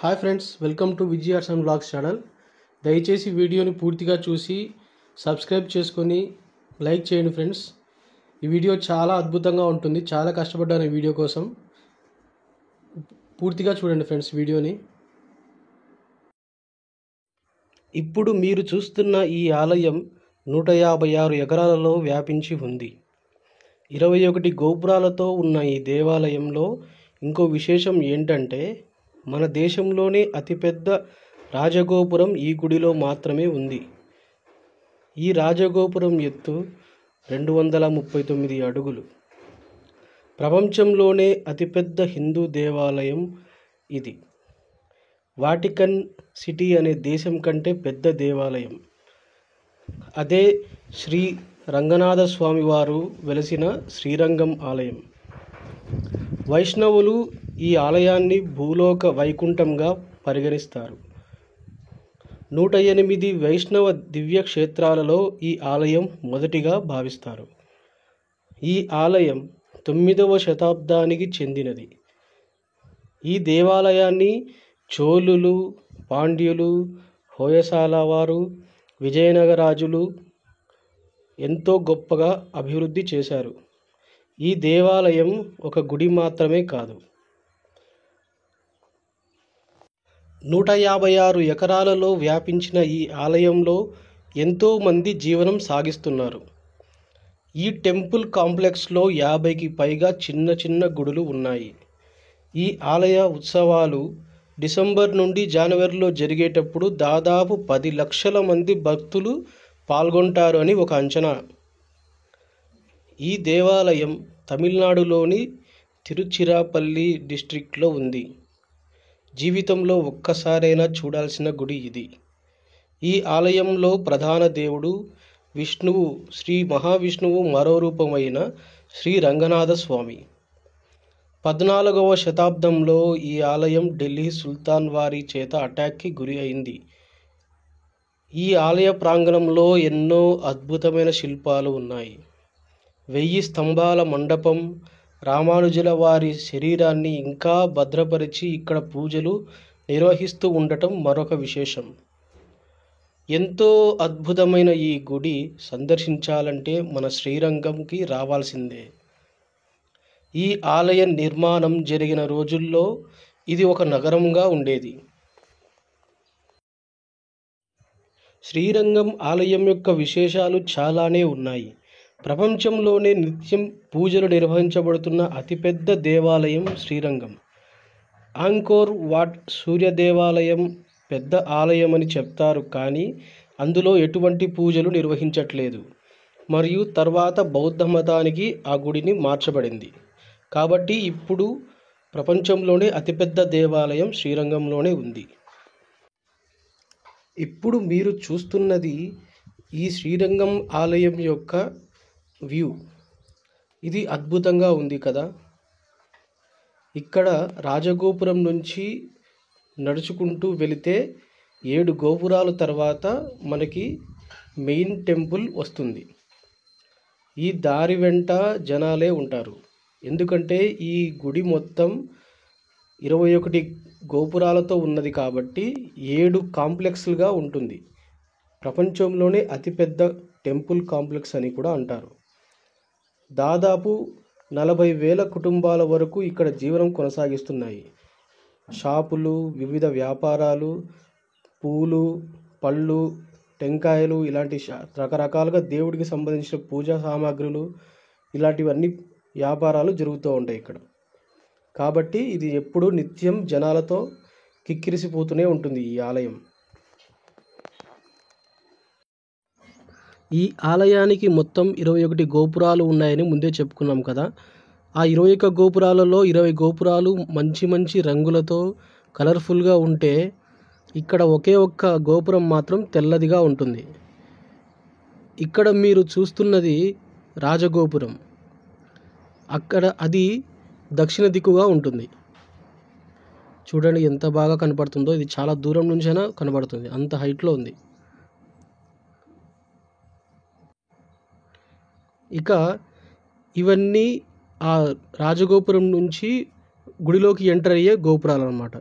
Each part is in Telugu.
Hi friends, welcome to Vijay Arts and Blogs channel. దయచేసి వీడియోని పూర్తిగా చూసి సబ్స్క్రైబ్ చేసుకొని లైక్ చేయండి ఫ్రెండ్స్. ఈ వీడియో చాలా అద్భుతంగా ఉంటుంది. చాలా కష్టపడ్డాను ఈ వీడియో కోసం. పూర్తిగా చూడండి ఫ్రెండ్స్ వీడియోని. ఇప్పుడు మీరు చూస్తున్న ఈ ఆలయం 156 ఎకరాలలో వ్యాపించి ఉంది. 21 గోపురాలతో ఉన్న ఈ దేవాలయంలో ఇంకో విశేషం ఏంటంటే, మన దేశంలోనే అతిపెద్ద రాజగోపురం ఈ గుడిలో మాత్రమే ఉంది. ఈ రాజగోపురం ఎత్తు 239 అడుగులు. ప్రపంచంలోనే అతిపెద్ద హిందూ దేవాలయం ఇది. వాటికన్ సిటీ అనే దేశం కంటే పెద్ద దేవాలయం. అదే శ్రీ రంగనాథ స్వామి వారు వెలసిన శ్రీరంగం ఆలయం. వైష్ణవులు ఈ ఆలయాన్ని భూలోక వైకుంఠంగా పరిగణిస్తారు. 108 వైష్ణవ దివ్య క్షేత్రాలలో ఈ ఆలయం మొదటిగా భావిస్తారు. ఈ ఆలయం 9వ శతాబ్దానికి చెందినది. ఈ దేవాలయాన్ని చోళులు, పాండ్యులు, హోయసాల వారు, విజయనగరాజులు ఎంతో గొప్పగా అభివృద్ధి చేశారు. ఈ దేవాలయం ఒక గుడి మాత్రమే కాదు, 156 ఎకరాలలో వ్యాపించిన ఈ ఆలయంలో ఎంతోమంది జీవనం సాగిస్తున్నారు. ఈ టెంపుల్ కాంప్లెక్స్లో 50కి పైగా చిన్న చిన్న గుడులు ఉన్నాయి. ఈ ఆలయ ఉత్సవాలు డిసెంబర్ నుండి జనవరిలో జరిగేటప్పుడు దాదాపు 10 లక్షల మంది భక్తులు పాల్గొంటారు అని ఒక అంచనా. ఈ దేవాలయం తమిళనాడులోని తిరుచిరాపల్లి డిస్ట్రిక్ట్లో ఉంది. జీవితంలో ఒక్కసారైనా చూడాల్సిన గుడి ఇది. ఈ ఆలయంలో ప్రధాన దేవుడు విష్ణువు, శ్రీ మహావిష్ణువు మరో రూపమైన శ్రీ రంగనాథ స్వామి. 14వ శతాబ్దంలో ఈ ఆలయం ఢిల్లీ సుల్తాన్ వారి చేత అటాక్కి గురి అయింది. ఈ ఆలయ ప్రాంగణంలో ఎన్నో అద్భుతమైన శిల్పాలు ఉన్నాయి. 1000 స్తంభాల మండపం, రామానుజుల వారి శరీరాన్ని ఇంకా భద్రపరిచి ఇక్కడ పూజలు నిర్వహిస్తూ ఉండటం మరొక విశేషం. ఎంతో అద్భుతమైన ఈ గుడి సందర్శించాలంటే మన శ్రీరంగంకి రావాల్సిందే. ఈ ఆలయ నిర్మాణం జరిగిన రోజుల్లో ఇది ఒక నగరంగా ఉండేది. శ్రీరంగం ఆలయం యొక్క విశేషాలు చాలానే ఉన్నాయి. ప్రపంచంలోనే నిత్యం పూజలు నిర్వహించబడుతున్న అతిపెద్ద దేవాలయం శ్రీరంగం. ఆంకోర్ వాట్ సూర్య దేవాలయం పెద్ద ఆలయం అని చెప్తారు, కానీ అందులో ఎటువంటి పూజలు నిర్వహించట్లేదు. మరియు తర్వాత బౌద్ధ మతానికి ఆ గుడిని మార్చబడింది. కాబట్టి ఇప్పుడు ప్రపంచంలోనే అతిపెద్ద దేవాలయం శ్రీరంగంలోనే ఉంది. ఇప్పుడు మీరు చూస్తున్నది ఈ శ్రీరంగం ఆలయం యొక్క వ్యూ. ఇది అద్భుతంగా ఉంది కదా. ఇక్కడ రాజగోపురం నుంచి నడుచుకుంటూ వెళితే 7 గోపురాల తర్వాత మనకి మెయిన్ టెంపుల్ వస్తుంది. ఈ దారి వెంట జనాలే ఉంటారు, ఎందుకంటే ఈ గుడి మొత్తం 21 గోపురాలతో ఉన్నది కాబట్టి 7 కాంప్లెక్స్లుగా ఉంటుంది. ప్రపంచంలోనే అతిపెద్ద టెంపుల్ కాంప్లెక్స్ అని కూడా అంటారు. దాదాపు 40,000 కుటుంబాల వరకు ఇక్కడ జీవనం కొనసాగిస్తున్నాయి. షాపులు, వివిధ వ్యాపారాలు, పూలు, పళ్ళు, టెంకాయలు, ఇలాంటి రకరకాలుగా దేవుడికి సంబంధించిన పూజా సామాగ్రులు, ఇలాంటివన్నీ వ్యాపారాలు జరుగుతూ ఉంటాయి ఇక్కడ. కాబట్టి ఇది ఎప్పుడూ నిత్యం జనాలతో కిక్కిరిసిపోతూనే ఉంటుంది ఈ ఆలయం. ఈ ఆలయానికి మొత్తం 21 గోపురాలు ఉన్నాయని ముందే చెప్పుకున్నాం కదా. ఆ 21 గోపురాలలో 20 గోపురాలు మంచి మంచి రంగులతో కలర్ఫుల్గా ఉంటే, ఇక్కడ ఒకే ఒక్క గోపురం మాత్రం తెల్లదిగా ఉంటుంది. ఇక్కడ మీరు చూస్తున్నది రాజగోపురం. అక్కడ అది దక్షిణ దిక్కుగా ఉంటుంది. చూడండి ఎంత బాగా కనపడుతుందో. ఇది చాలా దూరం నుంచైనా కనబడుతుంది, అంత హైట్లో ఉంది. ఇక ఇవన్నీ ఆ రాజగోపురం నుంచి గుడిలోకి ఎంటర్ అయ్యే గోపురాలు అన్నమాట.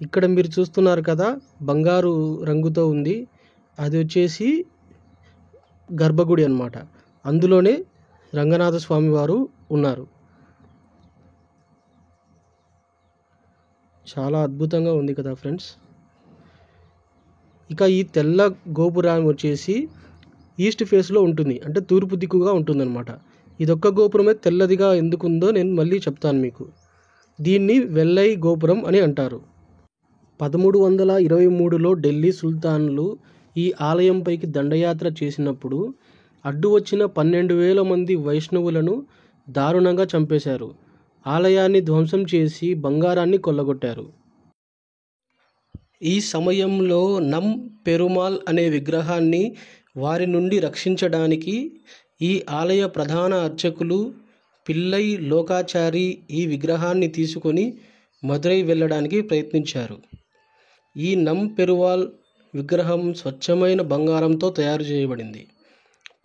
ఇక్కడ మీరు చూస్తున్నారు కదా, బంగారు రంగుతో ఉంది. అది వచ్చేసి గర్భగుడి అన్నమాట. అందులోనే రంగనాథ స్వామి వారు ఉన్నారు. చాలా అద్భుతంగా ఉంది కదా ఫ్రెండ్స్. ఇక ఈ తెల్ల గోపురం వచ్చేసి ఈస్ట్ ఫేస్లో ఉంటుంది, అంటే తూర్పు దిక్కుగా ఉంటుందన్నమాట. ఇదొక్క గోపురమే తెల్లదిగా ఎందుకుందో నేను మళ్ళీ చెప్తాను మీకు. దీన్ని వెల్లై గోపురం అని అంటారు. 1323లో ఢిల్లీ సుల్తాన్లు ఈ ఆలయంపైకి దండయాత్ర చేసినప్పుడు అడ్డు వచ్చిన 12,000 మంది వైష్ణవులను దారుణంగా చంపేశారు. ఆలయాన్ని ధ్వంసం చేసి బంగారాన్ని కొల్లగొట్టారు. ఈ సమయంలో నమ్ పెరుమాల్ అనే విగ్రహాన్ని వారి నుండి రక్షించడానికి ఈ ఆలయ ప్రధాన అర్చకులు పిల్లై లోకాచారి ఈ విగ్రహాన్ని తీసుకొని మదురై వెళ్ళడానికి ప్రయత్నించారు. ఈ నమ్ పెరువాల్ విగ్రహం స్వచ్ఛమైన బంగారంతో తయారు చేయబడింది.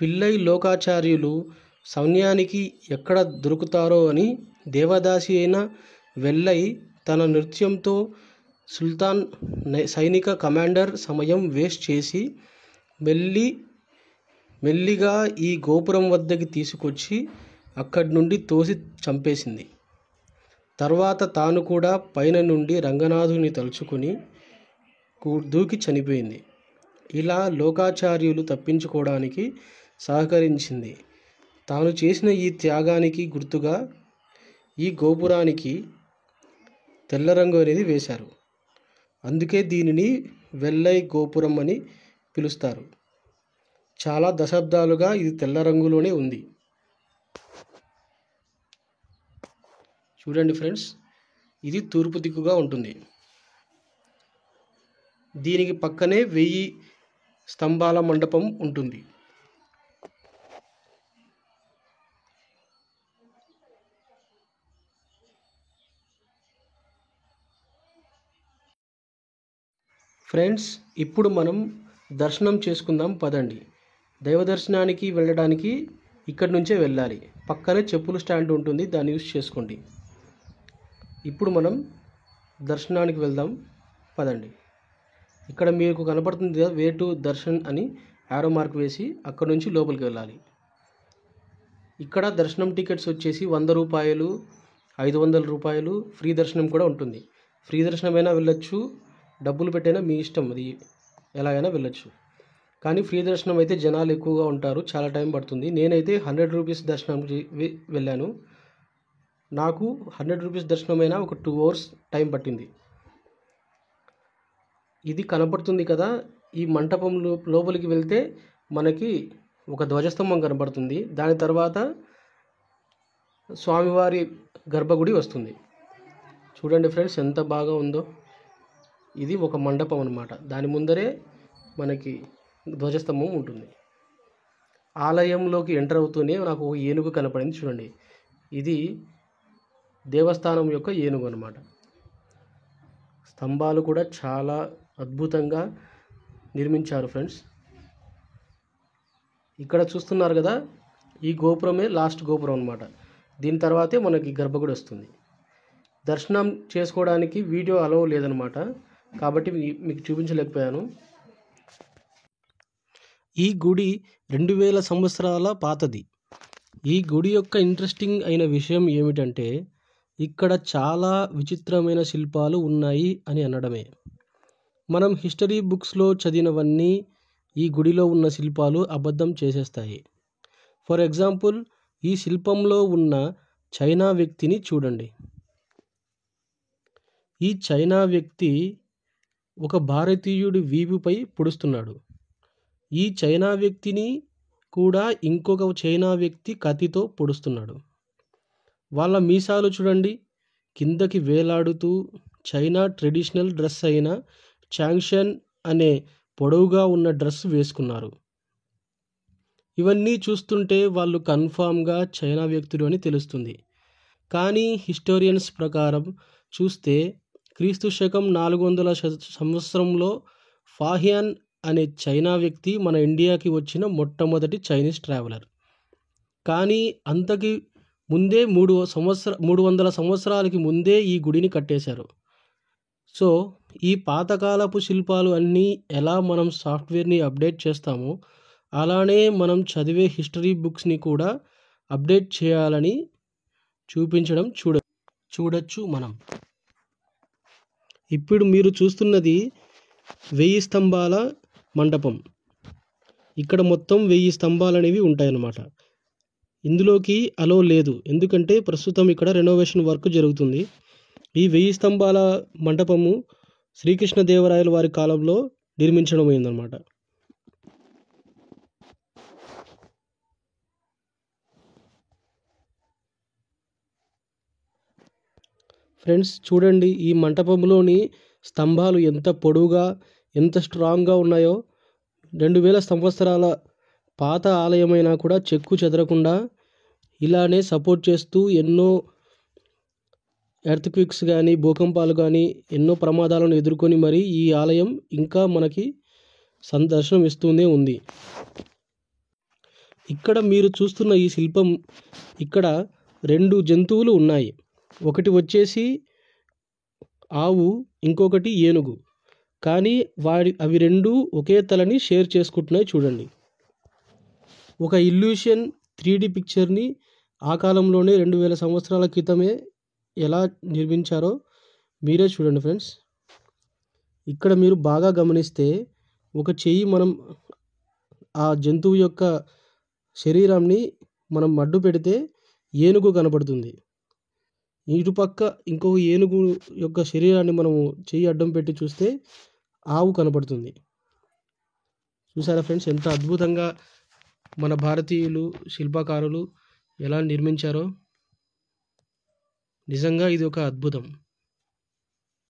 పిల్లై లోకాచార్యులు సైన్యానికి ఎక్కడ దొరుకుతారో అని దేవదాసి అయిన వెల్లై తన నృత్యంతో సుల్తాన్ సైనిక కమాండర్ సమయం వేస్ట్ చేసి మెల్లిగా ఈ గోపురం వద్దకి తీసుకొచ్చి అక్కడి నుండి తోసి చంపేసింది. తర్వాత తాను కూడా పైన నుండి రంగనాథుని తలుచుకుని దూకి చనిపోయింది. ఇలా లోకాచార్యులు తప్పించుకోవడానికి సహకరించింది. తాను చేసిన ఈ త్యాగానికి గుర్తుగా ఈ గోపురానికి తెల్ల రంగు అనేది వేశారు. అందుకే దీనిని వెల్లై గోపురం అని పిలుస్తారు. చాలా దశాబ్దాలుగా ఇది తెల్ల రంగులోనే ఉంది. చూడండి ఫ్రెండ్స్, ఇది తూర్పు దిక్కుగా ఉంటుంది. దీనికి పక్కనే 1000 స్తంభాల మండపం ఉంటుంది. ఫ్రెండ్స్, ఇప్పుడు మనం దర్శనం చేసుకుందాం పదండి. దైవ దర్శనానికి వెళ్ళడానికి ఇక్కడి నుంచే వెళ్ళాలి. పక్కనే చెప్పుల స్టాండ్ ఉంటుంది, దాన్ని యూజ్ చేసుకోండి. ఇప్పుడు మనం దర్శనానికి వెళ్దాం పదండి. ఇక్కడ మీకు కనపడుతుంది కదా, వే టు దర్శన్ అని యారో మార్క్ వేసి అక్కడ నుంచి లోపలికి వెళ్ళాలి. ఇక్కడ దర్శనం టికెట్స్ వచ్చేసి 100 రూపాయలు, 500 రూపాయలు. ఫ్రీ దర్శనం కూడా ఉంటుంది. ఫ్రీ దర్శనమైనా వెళ్ళొచ్చు, డబ్బులు పెట్టైనా మీ ఇష్టం, అది ఎలాగైనా వెళ్ళొచ్చు. కానీ ఫ్రీ దర్శనం అయితే జనాలు ఎక్కువగా ఉంటారు, చాలా టైం పడుతుంది. నేనైతే 100 రూపీస్ దర్శనంకి వెళ్ళాను. నాకు 100 రూపీస్ దర్శనమైనా ఒక 2 hours టైం పట్టింది. ఇది కనపడుతుంది కదా, ఈ మంటపం లోపలికి వెళ్తే మనకి ఒక ధ్వజస్తంభం కనపడుతుంది. దాని తర్వాత స్వామివారి గర్భగుడి వస్తుంది. చూడండి ఫ్రెండ్స్, ఎంత బాగా ఉందో. ఇది ఒక మండపం అన్నమాట. దాని ముందరే మనకి ధ్వజస్తంభం ఉంటుంది. ఆలయంలోకి ఎంటర్ అవుతూనే నాకు ఒక ఏనుగు కనపడింది. చూడండి, ఇది దేవస్థానం యొక్క ఏనుగు అన్నమాట. స్తంభాలు కూడా చాలా అద్భుతంగా నిర్మించారు ఫ్రెండ్స్. ఇక్కడ చూస్తున్నారు కదా, ఈ గోపురమే లాస్ట్ గోపురం అన్నమాట. దీని తర్వాతే మనకి గర్భగుడి వస్తుంది. దర్శనం చేసుకోవడానికి వీడియో అలౌ లేదనమాట, కాబట్టి మీకు చూపించలేకపోయాను. ఈ గుడి 2000 సంవత్సరాల పాతది. ఈ గుడి యొక్క ఇంట్రెస్టింగ్ అయిన విషయం ఏమిటంటే ఇక్కడ చాలా విచిత్రమైన శిల్పాలు ఉన్నాయి అని అనడమే. మనం హిస్టరీ బుక్స్లో చదివినవన్నీ ఈ గుడిలో ఉన్న శిల్పాలు అబద్ధం చేసేస్తాయి. ఫర్ ఎగ్జాంపుల్, ఈ శిల్పంలో ఉన్న చైనా వ్యక్తిని చూడండి. ఈ చైనా వ్యక్తి ఒక భారతీయుడి వీపుపై పొడుస్తున్నాడు. ఈ చైనా వ్యక్తిని కూడా ఇంకొక చైనా వ్యక్తి కత్తితో పొడుస్తున్నాడు. వాళ్ళ మీసాలు చూడండి, కిందకి వేలాడుతూ చైనా ట్రెడిషనల్ డ్రెస్ అయిన చాంగ్షన్ అనే పొడవుగా ఉన్న డ్రెస్ వేసుకున్నారు. ఇవన్నీ చూస్తుంటే వాళ్ళు కన్ఫామ్గా చైనా వ్యక్తులు అని తెలుస్తుంది. కానీ హిస్టోరియన్స్ ప్రకారం చూస్తే క్రీస్తు శకం 400 సంవత్సరంలో ఫాహియాన్ అనే చైనా వ్యక్తి మన ఇండియాకి వచ్చిన మొట్టమొదటి చైనీస్ ట్రావెలర్. కానీ అంతకి ముందే 300 సంవత్సరాలకి ముందే ఈ గుడిని కట్టేశారు. సో ఈ పాతకాలపు శిల్పాలు అన్నీ ఎలా మనం సాఫ్ట్వేర్ని అప్డేట్ చేస్తామో అలానే మనం చదివే హిస్టరీ బుక్స్ని కూడా అప్డేట్ చేయాలని చూపించడం చూడొచ్చు మనం. ఇప్పుడు మీరు చూస్తున్నది 1000 స్తంభాల మండపం. ఇక్కడ మొత్తం 1000 స్తంభాలు అనేవి ఉంటాయన్నమాట. ఇందులోకి అలో లేదు, ఎందుకంటే ప్రస్తుతం ఇక్కడ రెనోవేషన్ వర్క్ జరుగుతుంది. ఈ 1000 స్తంభాల మండపము శ్రీకృష్ణదేవరాయల వారి కాలంలో నిర్మించడం అయిందన్నమాట. ఫ్రెండ్స్ చూడండి, ఈ మంటపంలోని స్తంభాలు ఎంత పొడవుగా ఎంత స్ట్రాంగ్గా ఉన్నాయో. 2000 సంవత్సరాల పాత ఆలయమైనా కూడా చెక్కు చెదరకుండా ఇలానే సపోర్ట్ చేస్తూ ఎన్నో ఎర్త్క్విక్స్ కానీ భూకంపాలు కానీ ఎన్నో ప్రమాదాలను ఎదుర్కొని మరి ఈ ఆలయం ఇంకా మనకి దర్శనం ఇస్తూనే ఉంది. ఇక్కడ మీరు చూస్తున్న ఈ శిల్పం, ఇక్కడ 2 జంతువులు ఉన్నాయి. ఒకటి వచ్చేసి ఆవు, ఇంకొకటి ఏనుగు. కానీ అవి రెండు ఒకే తలని షేర్ చేసుకుంటున్నాయి. చూడండి, ఒక ఇల్యూషన్ 3D పిక్చర్ని ఆ కాలంలోనే 2000 సంవత్సరాల క్రితమే ఎలా నిర్మించారో మీరే చూడండి ఫ్రెండ్స్. ఇక్కడ మీరు బాగా గమనిస్తే ఒక చెయ్యి మనం ఆ జంతువు యొక్క శరీరాన్ని మనం అడ్డు పెడితే ఏనుగు కనపడుతుంది. ఇటుపక్క ఇంకో ఏనుగు యొక్క శరీరాన్ని మనము చెయ్యి అడ్డం పెట్టి చూస్తే ఆవు కనపడుతుంది. చూసారా ఫ్రెండ్స్, ఎంత అద్భుతంగా మన భారతీయులు శిల్పకారులు ఎలా నిర్మించారో. నిజంగా ఇది ఒక అద్భుతం.